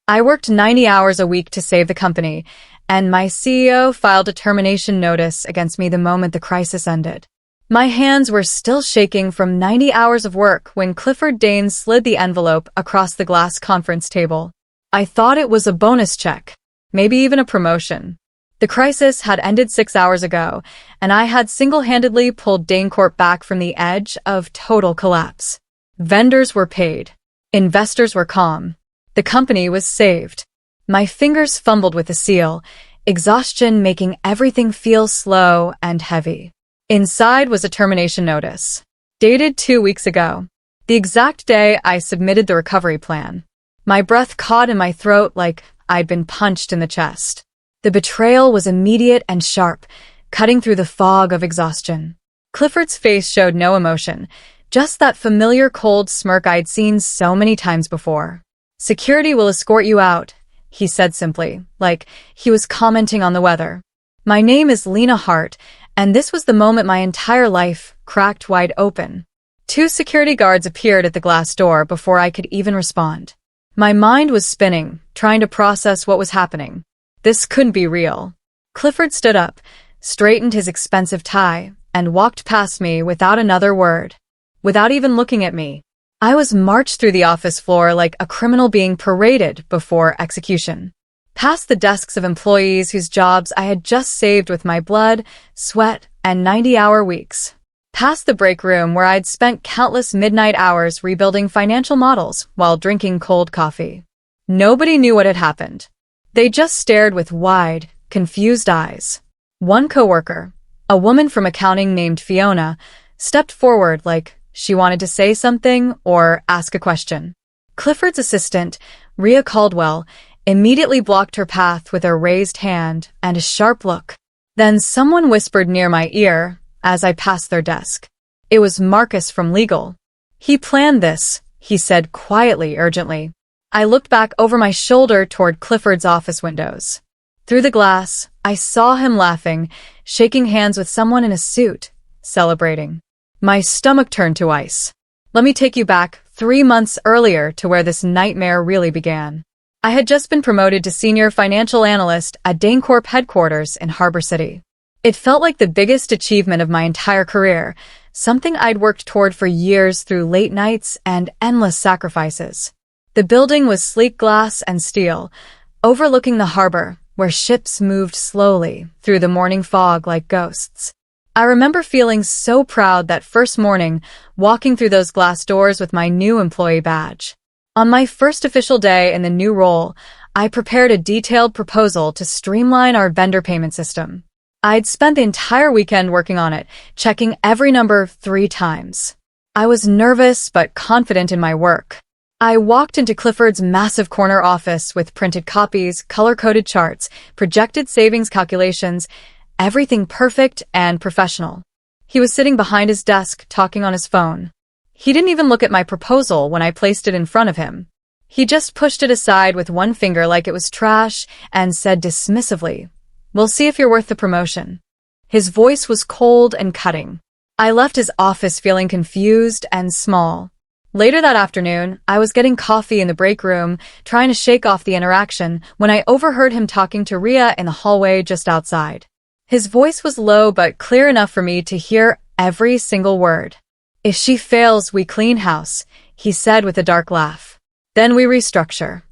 I worked 90 hours a week to save the company, and my CEO filed a termination notice against me the moment the crisis ended. My hands were still shaking from 90 hours of work when Clifford Dane slid the envelope across the glass conference table. I thought it was a bonus check, maybe even a promotion. The crisis had ended 6 hours ago, and I had single-handedly pulled Dane Corp back from the edge of total collapse. Vendors were paid. Investors were calm. The company was saved. My fingers fumbled with the seal, exhaustion making everything feel slow and heavy. Inside was a termination notice, dated 2 weeks ago, the exact day I submitted the recovery plan. My breath caught in my throat like I'd been punched in the chest. The betrayal was immediate and sharp, cutting through the fog of exhaustion. Clifford's face showed no emotion, just that familiar cold smirk I'd seen so many times before. "Security will escort you out," he said simply, like he was commenting on the weather. My name is Lena Hart, and this was the moment my entire life cracked wide open. 2 security guards appeared at the glass door before I could even respond. My mind was spinning, trying to process what was happening. This couldn't be real. Clifford stood up, straightened his expensive tie, and walked past me without another word. Without even looking at me. I was marched through the office floor like a criminal being paraded before execution. Past the desks of employees whose jobs I had just saved with my blood, sweat, and 90-hour weeks. Past the break room where I'd spent countless midnight hours rebuilding financial models while drinking cold coffee. Nobody knew what had happened. They just stared with wide, confused eyes. One coworker, a woman from accounting named Fiona, stepped forward like she wanted to say something or ask a question. Clifford's assistant, Rhea Caldwell, immediately blocked her path with a raised hand and a sharp look. Then someone whispered near my ear as I passed their desk. It was Marcus from legal. "He planned this," he said quietly, urgently. I looked back over my shoulder toward Clifford's office windows. Through the glass, I saw him laughing, shaking hands with someone in a suit, celebrating. My stomach turned to ice. Let me take you back 3 months earlier to where this nightmare really began. I had just been promoted to senior financial analyst at Dane Corp headquarters in Harbor City. It felt like the biggest achievement of my entire career, something I'd worked toward for years through late nights and endless sacrifices. The building was sleek glass and steel, overlooking the harbor, where ships moved slowly through the morning fog like ghosts. I remember feeling so proud that first morning, walking through those glass doors with my new employee badge. On my first official day in the new role, I prepared a detailed proposal to streamline our vendor payment system. I'd spent the entire weekend working on it, checking every number 3 times. I was nervous but confident in my work. I walked into Clifford's massive corner office with printed copies, color-coded charts, projected savings calculations, everything perfect and professional. He was sitting behind his desk, talking on his phone. He didn't even look at my proposal when I placed it in front of him. He just pushed it aside with one finger like it was trash and said dismissively, "We'll see if you're worth the promotion." His voice was cold and cutting. I left his office feeling confused and small. Later that afternoon, I was getting coffee in the break room, trying to shake off the interaction, when I overheard him talking to Rhea in the hallway just outside. His voice was low but clear enough for me to hear every single word. "If she fails, we clean house," he said with a dark laugh. "Then we restructure."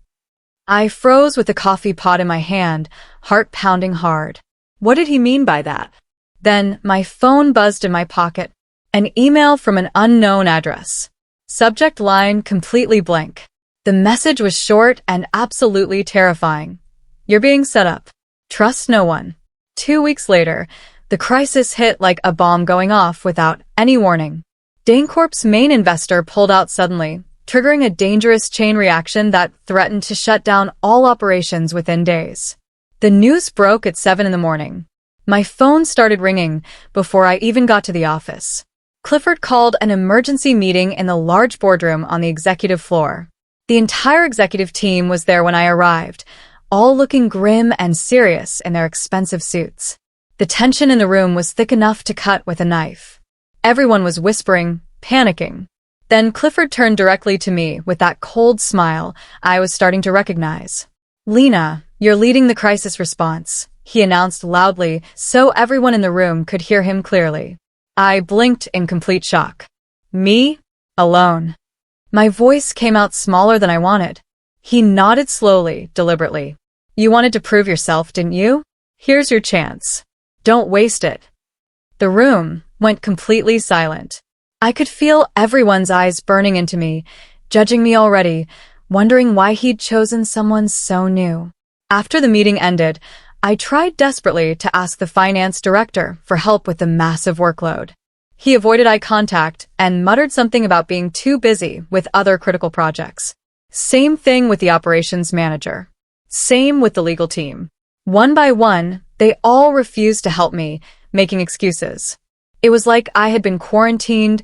I froze with the coffee pot in my hand, heart pounding hard. What did he mean by that? Then my phone buzzed in my pocket. An email from an unknown address. Subject line completely blank. The message was short and absolutely terrifying. "You're being set up. Trust no one." 2 weeks later, the crisis hit like a bomb going off without any warning. Dane Corp's main investor pulled out suddenly, triggering a dangerous chain reaction that threatened to shut down all operations within days. The news broke at 7 in the morning. My phone started ringing before I even got to the office. Clifford called an emergency meeting in the large boardroom on the executive floor. The entire executive team was there when I arrived, all looking grim and serious in their expensive suits. The tension in the room was thick enough to cut with a knife. Everyone was whispering, panicking. Then Clifford turned directly to me with that cold smile I was starting to recognize. "Lena, you're leading the crisis response," he announced loudly so everyone in the room could hear him clearly. I blinked in complete shock. Me? Alone? My voice came out smaller than I wanted. He nodded slowly, deliberately. "You wanted to prove yourself, didn't you? Here's your chance. Don't waste it." The room went completely silent. I could feel everyone's eyes burning into me, judging me already, wondering why he'd chosen someone so new. After the meeting ended, I tried desperately to ask the finance director for help with the massive workload. He avoided eye contact and muttered something about being too busy with other critical projects. Same thing with the operations manager. Same with the legal team. One by one, they all refused to help me, making excuses. It was like I had been quarantined,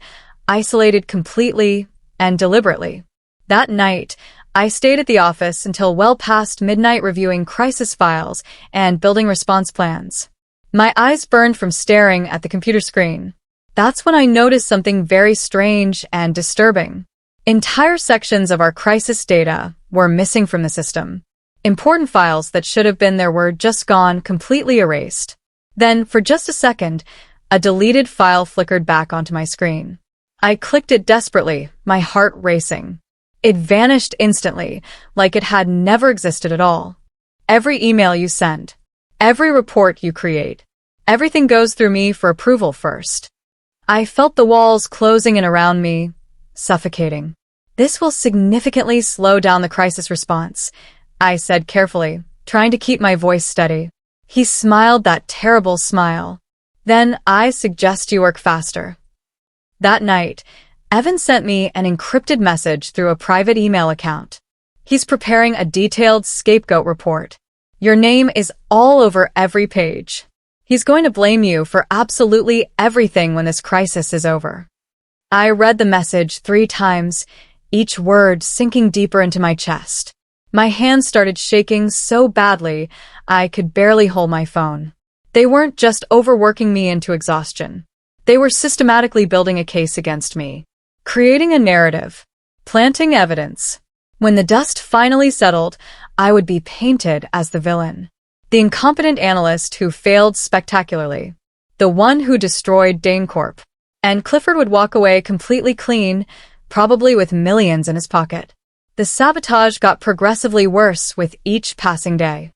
isolated completely, and deliberately. That night, I stayed at the office until well past midnight reviewing crisis files and building response plans. My eyes burned from staring at the computer screen. That's when I noticed something very strange and disturbing. Entire sections of our crisis data were missing from the system. Important files that should have been there were just gone, completely erased. Then, for just a second, a deleted file flickered back onto my screen. I clicked it desperately, my heart racing. It vanished instantly, like it had never existed at all. Every email you send, every report you create, everything goes through me for approval first. I felt the walls closing in around me, suffocating. "This will significantly slow down the crisis response," I said carefully, trying to keep my voice steady. He smiled that terrible smile. "Then I suggest you work faster." That night, Evan sent me an encrypted message through a private email account. He's preparing a detailed scapegoat report. Your name is all over every page. He's going to blame you for absolutely everything when this crisis is over. I read the message 3 times, each word sinking deeper into my chest. My hands started shaking so badly, I could barely hold my phone. They weren't just overworking me into exhaustion. They were systematically building a case against me, creating a narrative, planting evidence. When the dust finally settled, I would be painted as the villain, the incompetent analyst who failed spectacularly, the one who destroyed DaneCorp. And Clifford would walk away completely clean, probably with millions in his pocket. The sabotage got progressively worse with each passing day.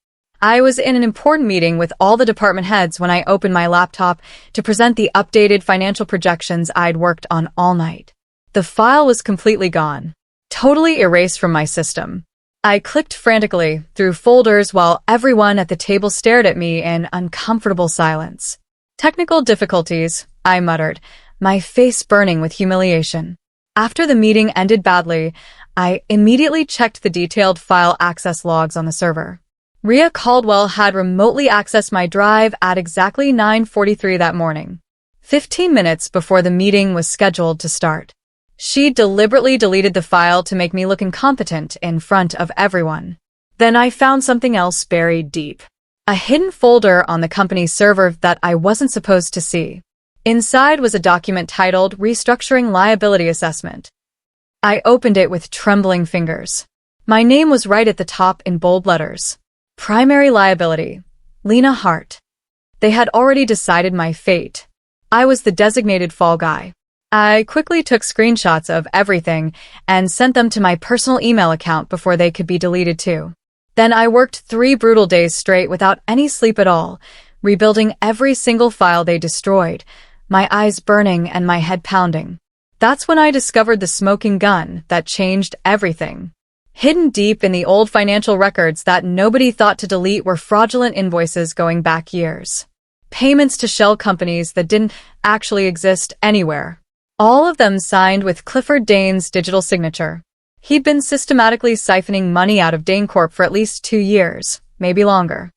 I was in an important meeting with all the department heads when I opened my laptop to present the updated financial projections I'd worked on all night. The file was completely gone, totally erased from my system. I clicked frantically through folders while everyone at the table stared at me in uncomfortable silence. "Technical difficulties," I muttered, my face burning with humiliation. After the meeting ended badly, I immediately checked the detailed file access logs on the server. Rhea Caldwell had remotely accessed my drive at exactly 9:43 that morning, 15 minutes before the meeting was scheduled to start. She deliberately deleted the file to make me look incompetent in front of everyone. Then I found something else buried deep. A hidden folder on the company's server that I wasn't supposed to see. Inside was a document titled Restructuring Liability Assessment. I opened it with trembling fingers. My name was right at the top in bold letters. Primary liability, Lena Hart. They had already decided my fate. I was the designated fall guy. I quickly took screenshots of everything and sent them to my personal email account before they could be deleted too. Then I worked 3 brutal days straight without any sleep at all, rebuilding every single file they destroyed, my eyes burning and my head pounding. That's when I discovered the smoking gun that changed everything. Hidden deep in the old financial records that nobody thought to delete were fraudulent invoices going back years. Payments to shell companies that didn't actually exist anywhere. All of them signed with Clifford Dane's digital signature. He'd been systematically siphoning money out of DaneCorp for at least 2 years, maybe longer.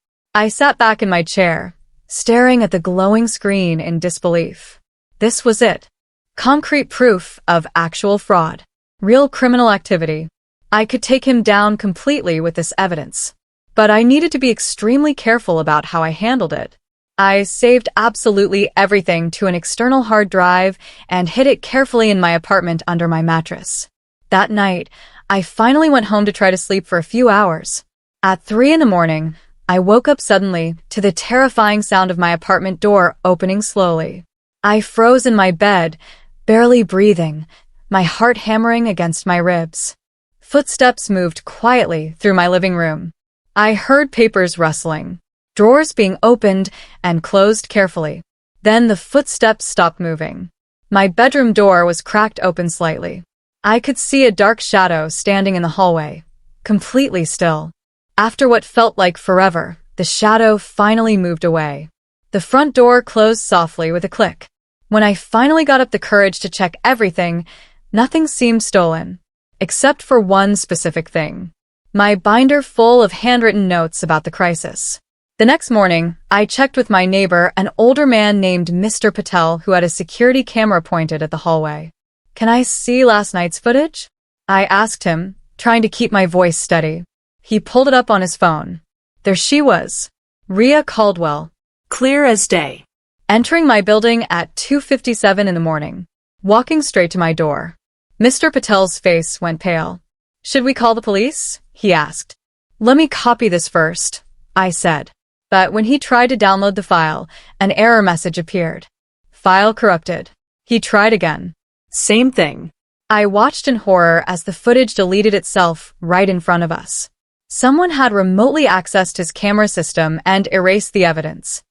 I sat back in my chair, staring at the glowing screen in disbelief. This was it. Concrete proof of actual fraud. Real criminal activity. I could take him down completely with this evidence. But I needed to be extremely careful about how I handled it. I saved absolutely everything to an external hard drive and hid it carefully in my apartment under my mattress. That night, I finally went home to try to sleep for a few hours. At 3 in the morning, I woke up suddenly to the terrifying sound of my apartment door opening slowly. I froze in my bed, barely breathing, my heart hammering against my ribs. Footsteps moved quietly through my living room. I heard papers rustling, drawers being opened and closed carefully. Then the footsteps stopped moving. My bedroom door was cracked open slightly. I could see a dark shadow standing in the hallway, completely still. After what felt like forever, the shadow finally moved away. The front door closed softly with a click. When I finally got up the courage to check everything, nothing seemed stolen, except for one specific thing: my binder full of handwritten notes about the crisis. The next morning, I checked with my neighbor, an older man named Mr. Patel, who had a security camera pointed at the hallway. "Can I see last night's footage?" I asked him, trying to keep my voice steady. He pulled it up on his phone. There she was, Rhea Caldwell, clear as day, entering my building at 2:57 in the morning, walking straight to my door. Mr. Patel's face went pale. "Should we call the police?" he asked. "Let me copy this first," I said. But when he tried to download the file, an error message appeared. "File corrupted." He tried again. Same thing. I watched in horror as the footage deleted itself right in front of us. Someone had remotely accessed his camera system and erased the evidence.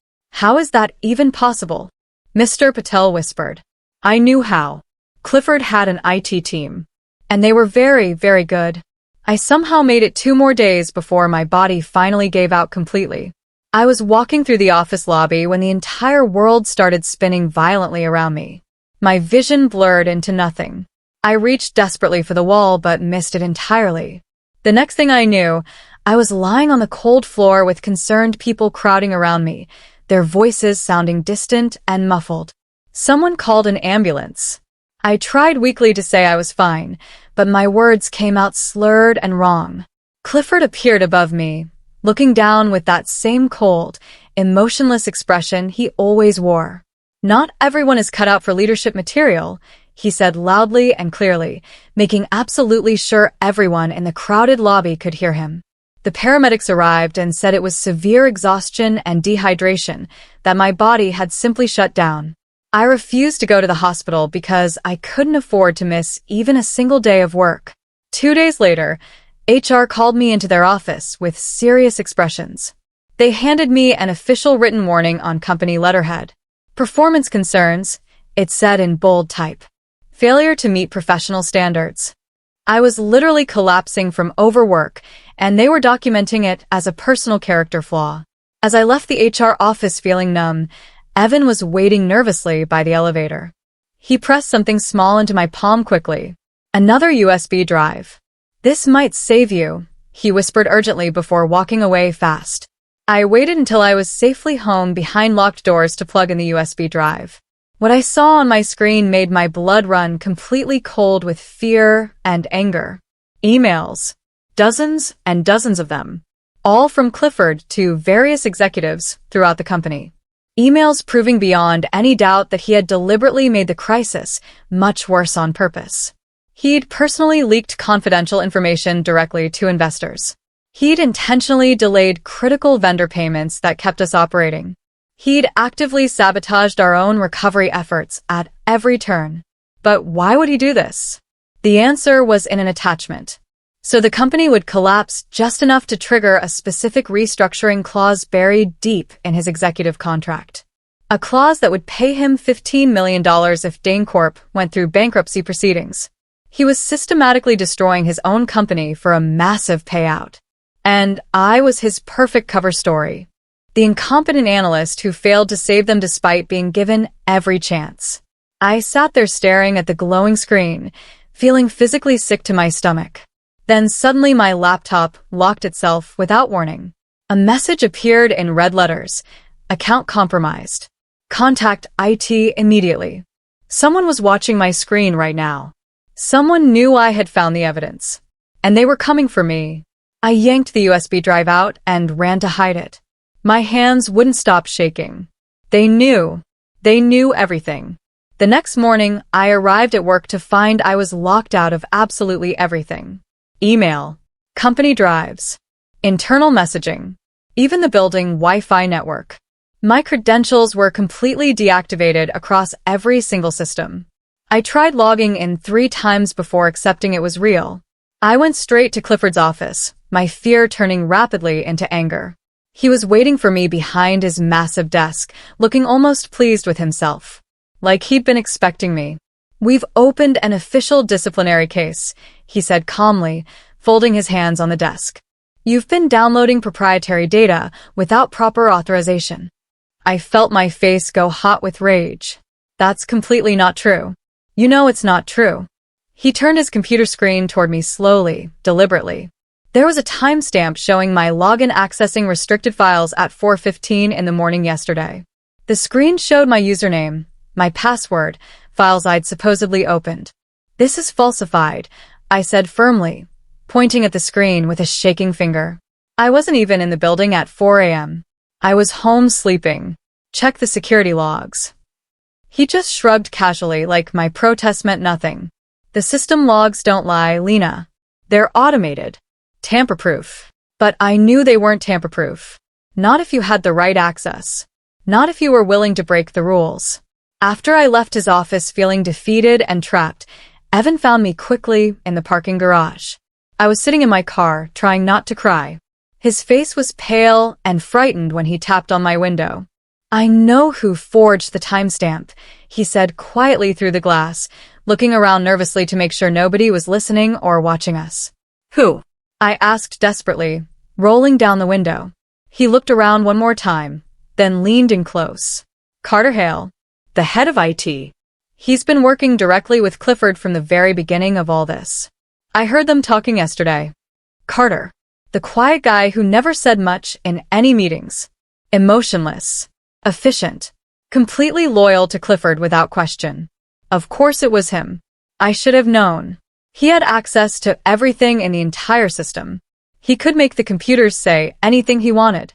"How is that even possible?" Mr. Patel whispered. "I knew how. Clifford had an IT team. And they were very, very good. I somehow made it 2 more days before my body finally gave out completely. I was walking through the office lobby when the entire world started spinning violently around me. My vision blurred into nothing. I reached desperately for the wall but missed it entirely. The next thing I knew, I was lying on the cold floor with concerned people crowding around me, their voices sounding distant and muffled. Someone called an ambulance. I tried weakly to say I was fine, but my words came out slurred and wrong. Clifford appeared above me, looking down with that same cold, emotionless expression he always wore. "Not everyone is cut out for leadership material," he said loudly and clearly, making absolutely sure everyone in the crowded lobby could hear him. The paramedics arrived and said it was severe exhaustion and dehydration, that my body had simply shut down. I refused to go to the hospital because I couldn't afford to miss even a single day of work. 2 days later, HR called me into their office with serious expressions. They handed me an official written warning on company letterhead. "Performance concerns," it said in bold type. "Failure to meet professional standards." I was literally collapsing from overwork, and they were documenting it as a personal character flaw. As I left the HR office feeling numb, Evan was waiting nervously by the elevator. He pressed something small into my palm quickly. "Another USB drive. This might save you," he whispered urgently before walking away fast. I waited until I was safely home behind locked doors to plug in the USB drive. What I saw on my screen made my blood run completely cold with fear and anger. Emails. Dozens and dozens of them. All from Clifford to various executives throughout the company. Emails proving beyond any doubt that he had deliberately made the crisis much worse on purpose. He'd personally leaked confidential information directly to investors. He'd intentionally delayed critical vendor payments that kept us operating. He'd actively sabotaged our own recovery efforts at every turn. But why would he do this? The answer was in an attachment. So the company would collapse just enough to trigger a specific restructuring clause buried deep in his executive contract. A clause that would pay him $15 million if Dane Corp went through bankruptcy proceedings. He was systematically destroying his own company for a massive payout. And I was his perfect cover story. The incompetent analyst who failed to save them despite being given every chance. I sat there staring at the glowing screen, feeling physically sick to my stomach. Then suddenly my laptop locked itself without warning. A message appeared in red letters. "Account compromised. Contact IT immediately." Someone was watching my screen right now. Someone knew I had found the evidence. And they were coming for me. I yanked the USB drive out and ran to hide it. My hands wouldn't stop shaking. They knew. They knew everything. The next morning, I arrived at work to find I was locked out of absolutely everything. Email, company drives, internal messaging, even the building Wi-Fi network. My credentials were completely deactivated across every single system. I tried logging in 3 times before accepting it was real. I went straight to Clifford's office, my fear turning rapidly into anger. He was waiting for me behind his massive desk, looking almost pleased with himself. Like he'd been expecting me. "We've opened an official disciplinary case," he said calmly, folding his hands on the desk. "You've been downloading proprietary data without proper authorization." I felt my face go hot with rage. "That's completely not true. You know it's not true." He turned his computer screen toward me slowly, deliberately. There was a timestamp showing my login accessing restricted files at 4:15 in the morning yesterday. The screen showed my username, my password, files I'd supposedly opened. "This is falsified," I said firmly, pointing at the screen with a shaking finger. I wasn't even in the building at 4 a.m. I was home sleeping. "Check the security logs." He just shrugged casually like my protest meant nothing. "The system logs don't lie, Lena. They're automated. Tamper-proof." But I knew they weren't tamper-proof. Not if you had the right access. Not if you were willing to break the rules. After I left his office feeling defeated and trapped, Evan found me quickly in the parking garage. I was sitting in my car, trying not to cry. His face was pale and frightened when he tapped on my window. "I know who forged the timestamp," he said quietly through the glass, looking around nervously to make sure nobody was listening or watching us. Who? I asked desperately, rolling down the window. He looked around one more time, then leaned in close. "Carter Hale, the head of IT. He's been working directly with Clifford from the very beginning of all this. I heard them talking yesterday." Carter, the quiet guy who never said much in any meetings. Emotionless. Efficient. Completely loyal to Clifford without question. Of course it was him. I should have known. He had access to everything in the entire system. He could make the computers say anything he wanted.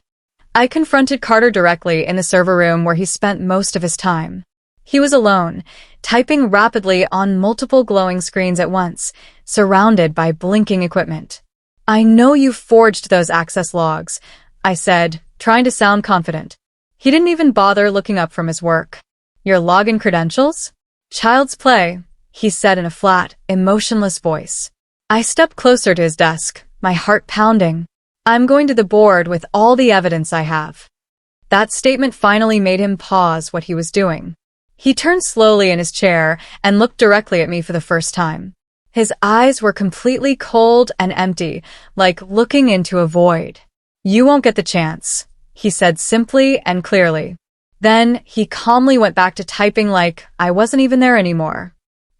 I confronted Carter directly in the server room where he spent most of his time. He was alone, typing rapidly on multiple glowing screens at once, surrounded by blinking equipment. "I know you forged those access logs," I said, trying to sound confident. He didn't even bother looking up from his work. "Your login credentials?" "Child's play," he said in a flat, emotionless voice. I stepped closer to his desk, my heart pounding. "I'm going to the board with all the evidence I have." That statement finally made him pause what he was doing. He turned slowly in his chair and looked directly at me for the first time. His eyes were completely cold and empty, like looking into a void. "You won't get the chance," he said simply and clearly. Then he calmly went back to typing like I wasn't even there anymore.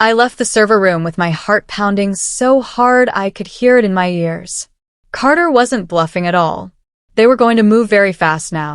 I left the server room with my heart pounding so hard I could hear it in my ears. Carter wasn't bluffing at all. They were going to move very fast now.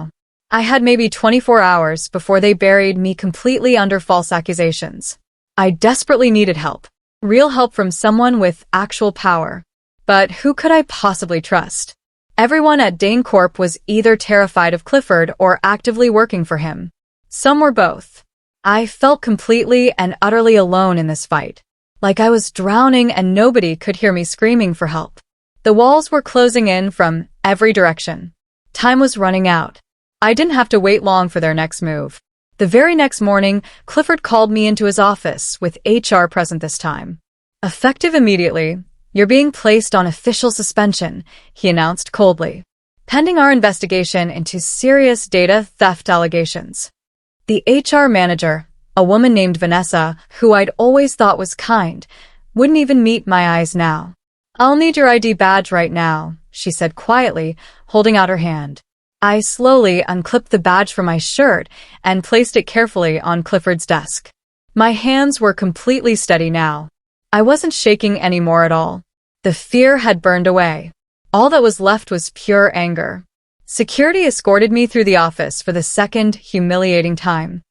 I had maybe 24 hours before they buried me completely under false accusations. I desperately needed help. Real help from someone with actual power. But who could I possibly trust? Everyone at Dane Corp was either terrified of Clifford or actively working for him. Some were both. I felt completely and utterly alone in this fight. Like I was drowning and nobody could hear me screaming for help. The walls were closing in from every direction. Time was running out. I didn't have to wait long for their next move. The very next morning, Clifford called me into his office with HR present this time. "Effective immediately, you're being placed on official suspension," he announced coldly, "pending our investigation into serious data theft allegations." The HR manager, a woman named Vanessa, who I'd always thought was kind, wouldn't even meet my eyes now. "I'll need your ID badge right now," she said quietly, holding out her hand. I slowly unclipped the badge from my shirt and placed it carefully on Clifford's desk. My hands were completely steady now. I wasn't shaking anymore at all. The fear had burned away. All that was left was pure anger. Security escorted me through the office for the second humiliating time.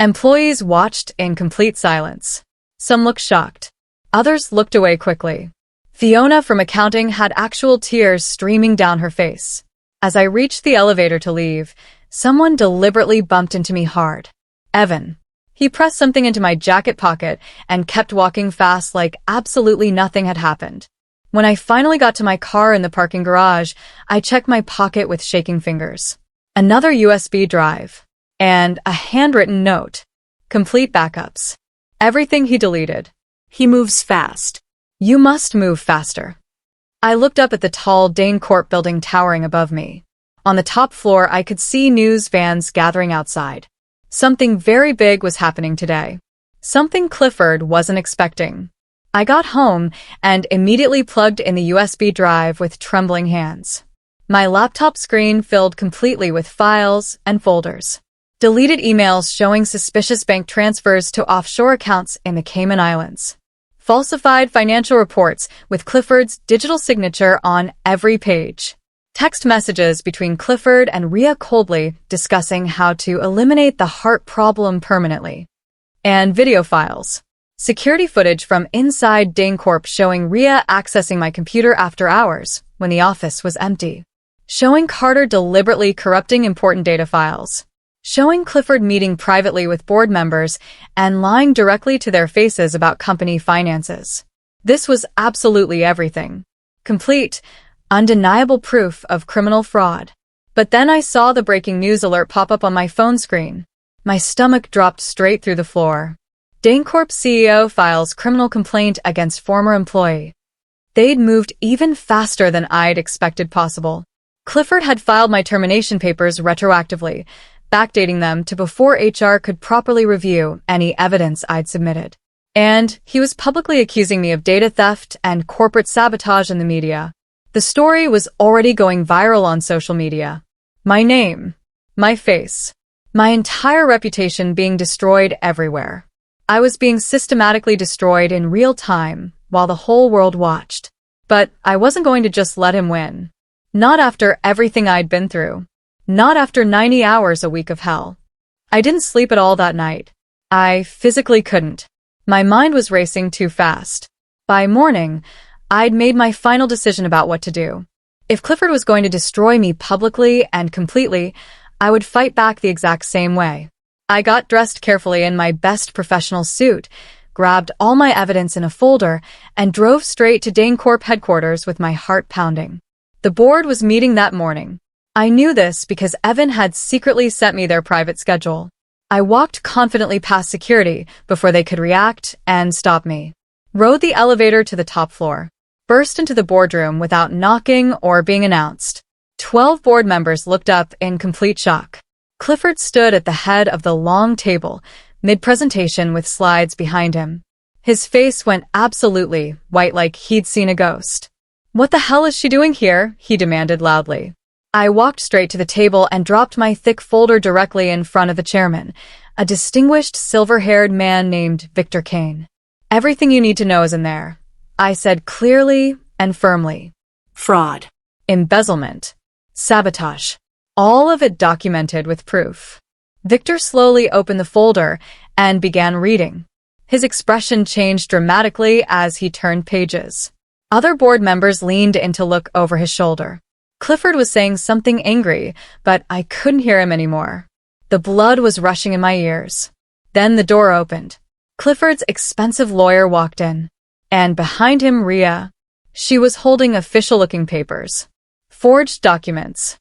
Employees watched in complete silence. Some looked shocked. Others looked away quickly. Fiona from accounting had actual tears streaming down her face. As I reached the elevator to leave, someone deliberately bumped into me hard. Evan. He pressed something into my jacket pocket and kept walking fast like absolutely nothing had happened. When I finally got to my car in the parking garage, I checked my pocket with shaking fingers. Another USB drive. And a handwritten note. Complete backups. Everything he deleted. He moves fast. You must move faster. I looked up at the tall Dane Corp building towering above me. On the top floor, I could see news vans gathering outside. Something very big was happening today. Something Clifford wasn't expecting. I got home and immediately plugged in the USB drive with trembling hands. My laptop screen filled completely with files and folders. Deleted emails showing suspicious bank transfers to offshore accounts in the Cayman Islands. Falsified financial reports with Clifford's digital signature on every page. Text messages between Clifford and Rhea Coldly discussing how to eliminate the heart problem permanently. And video files. Security footage from inside Dane Corp showing Rhea accessing my computer after hours when the office was empty. Showing Carter deliberately corrupting important data files. Showing Clifford meeting privately with board members and lying directly to their faces about company finances. This was absolutely everything. Complete, undeniable proof of criminal fraud. But then I saw the breaking news alert pop up on my phone screen. My stomach dropped straight through the floor. Dane Corp CEO files criminal complaint against former employee. They'd moved even faster than I'd expected possible. Clifford had filed my termination papers retroactively, backdating them to before HR could properly review any evidence I'd submitted. And he was publicly accusing me of data theft and corporate sabotage in the media. The story was already going viral on social media. My name, my face, my entire reputation being destroyed everywhere. I was being systematically destroyed in real time while the whole world watched. But I wasn't going to just let him win. Not after everything I'd been through. Not after 90 hours a week of hell. I didn't sleep at all that night. I physically couldn't. My mind was racing too fast. By morning, I'd made my final decision about what to do. If Clifford was going to destroy me publicly and completely, I would fight back the exact same way. I got dressed carefully in my best professional suit, grabbed all my evidence in a folder, and drove straight to Dane Corp headquarters with my heart pounding. The board was meeting that morning. I knew this because Evan had secretly sent me their private schedule. I walked confidently past security before they could react and stop me. Rode the elevator to the top floor. Burst into the boardroom without knocking or being announced. 12 board members looked up in complete shock. Clifford stood at the head of the long table, mid-presentation with slides behind him. His face went absolutely white like he'd seen a ghost. "What the hell is she doing here?" he demanded loudly. I walked straight to the table and dropped my thick folder directly in front of the chairman, a distinguished silver-haired man named Victor Kane. "Everything you need to know is in there," I said clearly and firmly. Fraud. Embezzlement. Sabotage. All of it documented with proof. Victor slowly opened the folder and began reading. His expression changed dramatically as he turned pages. Other board members leaned in to look over his shoulder. Clifford was saying something angry, but I couldn't hear him anymore. The blood was rushing in my ears. Then the door opened. Clifford's expensive lawyer walked in. And behind him, Rhea. She was holding official-looking papers. Forged documents.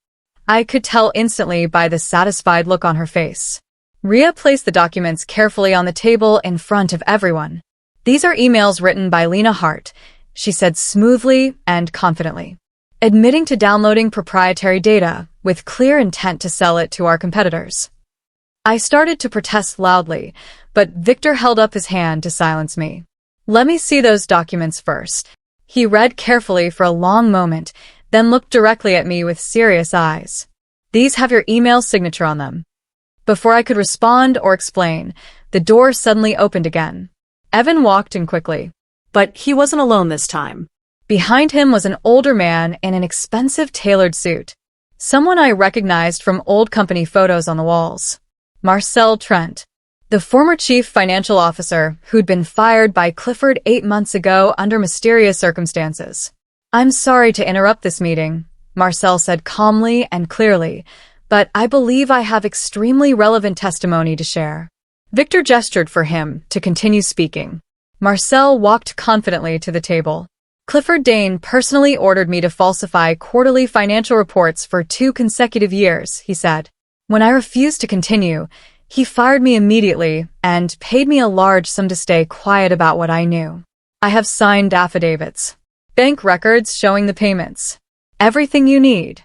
I could tell instantly by the satisfied look on her face. Rhea placed the documents carefully on the table in front of everyone. "These are emails written by Lena Hart," she said smoothly and confidently, admitting to downloading proprietary data with clear intent to sell it to our competitors. I started to protest loudly, but Victor held up his hand to silence me. "Let me see those documents first." He read carefully for a long moment, then looked directly at me with serious eyes. "These have your email signature on them." Before I could respond or explain, the door suddenly opened again. Evan walked in quickly. But he wasn't alone this time. Behind him was an older man in an expensive tailored suit. Someone I recognized from old company photos on the walls. Marcel Trent, the former chief financial officer who'd been fired by Clifford 8 months ago under mysterious circumstances. "I'm sorry to interrupt this meeting," Marcel said calmly and clearly, but I believe I have extremely relevant testimony to share. Victor gestured for him to continue speaking. Marcel walked confidently to the table. Clifford Dane personally ordered me to falsify quarterly financial reports for 2 consecutive years, he said. When I refused to continue, he fired me immediately and paid me a large sum to stay quiet about what I knew. I have signed affidavits, bank records showing the payments. Everything you need.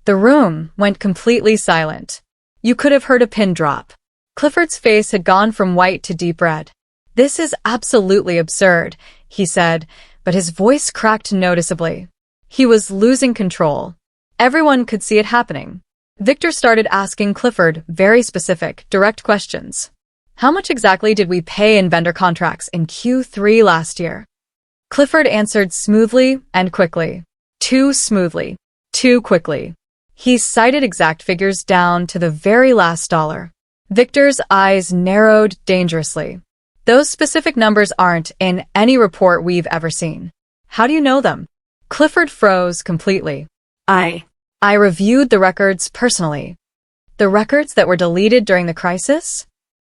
The room went completely silent. You could have heard a pin drop. Clifford's face had gone from white to deep red. This is absolutely absurd, he said, but his voice cracked noticeably. He was losing control. Everyone could see it happening. Victor started asking Clifford very specific, direct questions. How much exactly did we pay in vendor contracts in Q3 last year? Clifford answered smoothly and quickly. Too smoothly. Too quickly. He cited exact figures down to the very last dollar. Victor's eyes narrowed dangerously. Those specific numbers aren't in any report we've ever seen. How do you know them? Clifford froze completely. I reviewed the records personally. The records that were deleted during the crisis?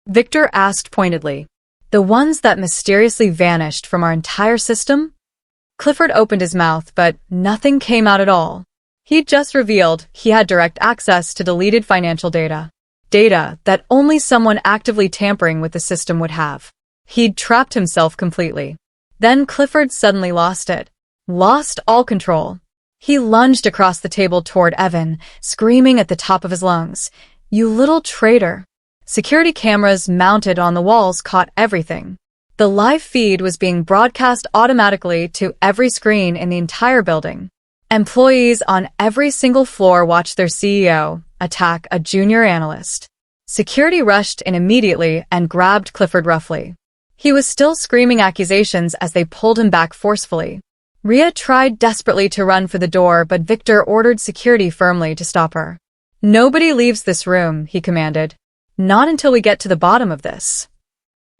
Victor asked pointedly. The ones that mysteriously vanished from our entire system? Clifford opened his mouth, but nothing came out at all. He'd just revealed he had direct access to deleted financial data. Data that only someone actively tampering with the system would have. He'd trapped himself completely. Then Clifford suddenly lost it. Lost all control. He lunged across the table toward Evan, screaming at the top of his lungs. You little traitor. Security cameras mounted on the walls caught everything. The live feed was being broadcast automatically to every screen in the entire building. Employees on every single floor watched their CEO attack a junior analyst. Security rushed in immediately and grabbed Clifford roughly. He was still screaming accusations as they pulled him back forcefully. Rhea tried desperately to run for the door, but Victor ordered security firmly to stop her. Nobody leaves this room, he commanded. Not until we get to the bottom of this.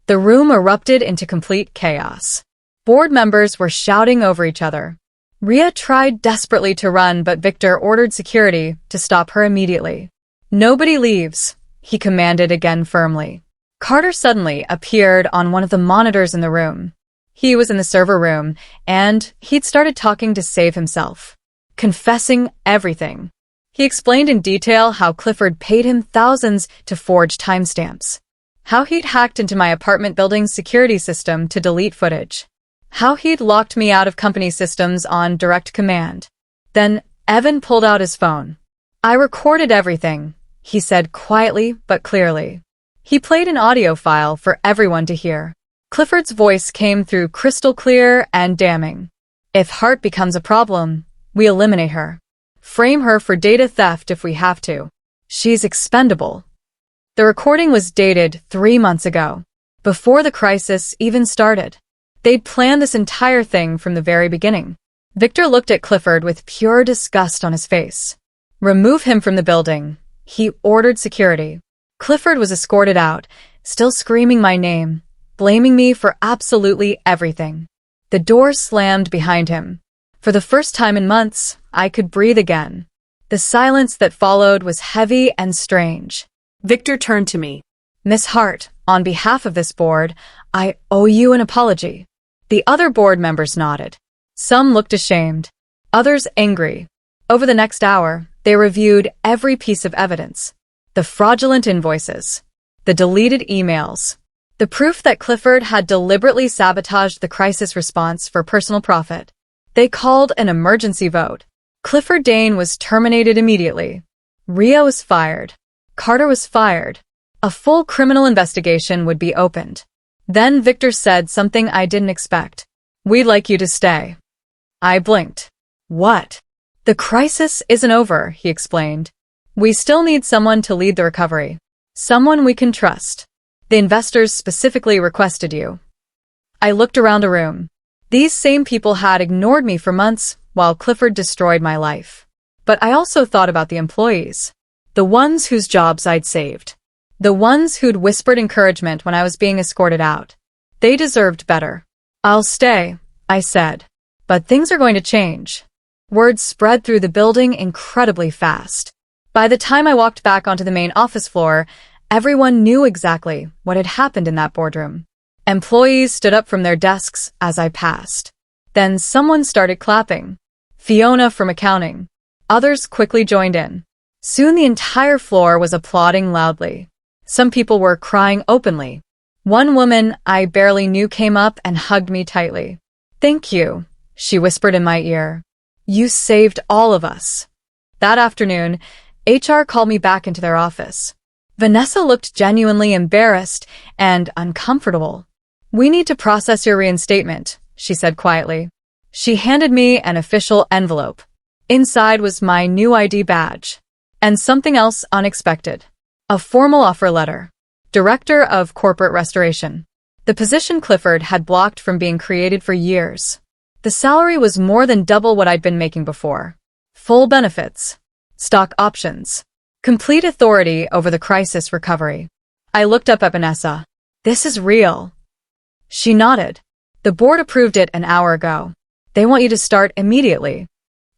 The room erupted into complete chaos. Board members were shouting over each other. Rhea tried desperately to run, but Victor ordered security to stop her immediately. Nobody leaves, he commanded again firmly. Carter suddenly appeared on one of the monitors in the room. He was in the server room, and he'd started talking to save himself, confessing everything. He explained in detail how Clifford paid him thousands to forge timestamps, how he'd hacked into my apartment building's security system to delete footage, how he'd locked me out of company systems on direct command. Then Evan pulled out his phone. I recorded everything, he said quietly but clearly. He played an audio file for everyone to hear. Clifford's voice came through crystal clear and damning. If Hart becomes a problem, we eliminate her. Frame her for data theft if we have to. She's expendable. The recording was dated 3 months ago, before the crisis even started. They'd planned this entire thing from the very beginning. Victor looked at Clifford with pure disgust on his face. Remove him from the building. He ordered security. Clifford was escorted out, still screaming my name, blaming me for absolutely everything. The door slammed behind him. For the first time in months, I could breathe again. The silence that followed was heavy and strange. Victor turned to me. Miss Hart, on behalf of this board, I owe you an apology. The other board members nodded. Some looked ashamed, others angry. Over the next hour, they reviewed every piece of evidence. The fraudulent invoices, the deleted emails, the proof that Clifford had deliberately sabotaged the crisis response for personal profit. They called an emergency vote. Clifford Dane was terminated immediately. Rhea was fired. Carter was fired. A full criminal investigation would be opened. Then Victor said something I didn't expect. We'd like you to stay. I blinked. What? The crisis isn't over, he explained. We still need someone to lead the recovery. Someone we can trust. The investors specifically requested you. I looked around the room. These same people had ignored me for months while Clifford destroyed my life. But I also thought about the employees. The ones whose jobs I'd saved. The ones who'd whispered encouragement when I was being escorted out. They deserved better. I'll stay, I said. But things are going to change. Word spread through the building incredibly fast. By the time I walked back onto the main office floor, everyone knew exactly what had happened in that boardroom. Employees stood up from their desks as I passed. Then someone started clapping. Fiona from accounting. Others quickly joined in. Soon the entire floor was applauding loudly. Some people were crying openly. One woman I barely knew came up and hugged me tightly. "Thank you," she whispered in my ear. "You saved all of us." That afternoon, HR called me back into their office. Vanessa looked genuinely embarrassed and uncomfortable. "We need to process your reinstatement," she said quietly. She handed me an official envelope. Inside was my new ID badge. And something else unexpected. A formal offer letter. Director of Corporate Restoration. The position Clifford had blocked from being created for years. The salary was more than double what I'd been making before. Full benefits. Stock options. Complete authority over the crisis recovery. I looked up at Vanessa. "This is real." She nodded. "The board approved it an hour ago. They want you to start immediately."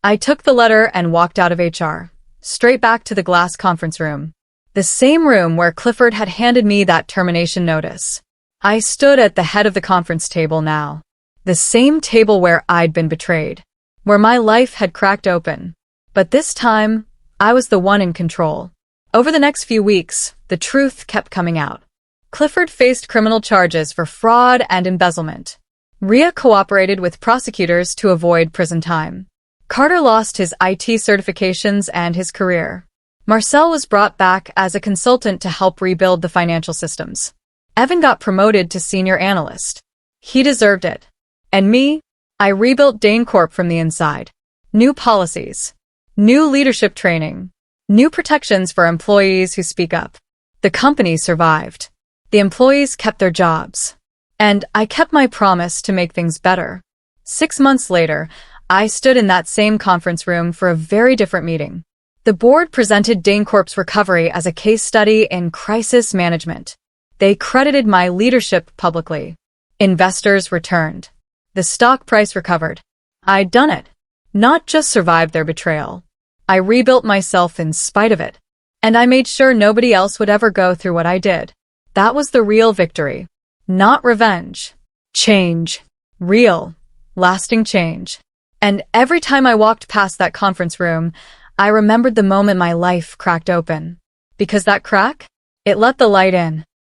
I took the letter and walked out of HR, straight back to the glass conference room. The same room where Clifford had handed me that termination notice. I stood at the head of the conference table now. The same table where I'd been betrayed. Where my life had cracked open. But this time, I was the one in control. Over the next few weeks, the truth kept coming out. Clifford faced criminal charges for fraud and embezzlement. Ria cooperated with prosecutors to avoid prison time. Carter lost his IT certifications and his career. Marcel was brought back as a consultant to help rebuild the financial systems. Evan got promoted to senior analyst. He deserved it. And me? I rebuilt Dane Corp from the inside. New policies. New leadership training. New protections for employees who speak up. The company survived. The employees kept their jobs. And I kept my promise to make things better. 6 months later, I stood in that same conference room for a very different meeting. The board presented Dane Corp's recovery as a case study in crisis management. They credited my leadership publicly. Investors returned. The stock price recovered. I'd done it. Not just survived their betrayal. I rebuilt myself in spite of it. And I made sure nobody else would ever go through what I did. That was the real victory. Not revenge. Change. Real, lasting change. And every time I walked past that conference room, I remembered the moment my life cracked open. Because that crack? It let the light in.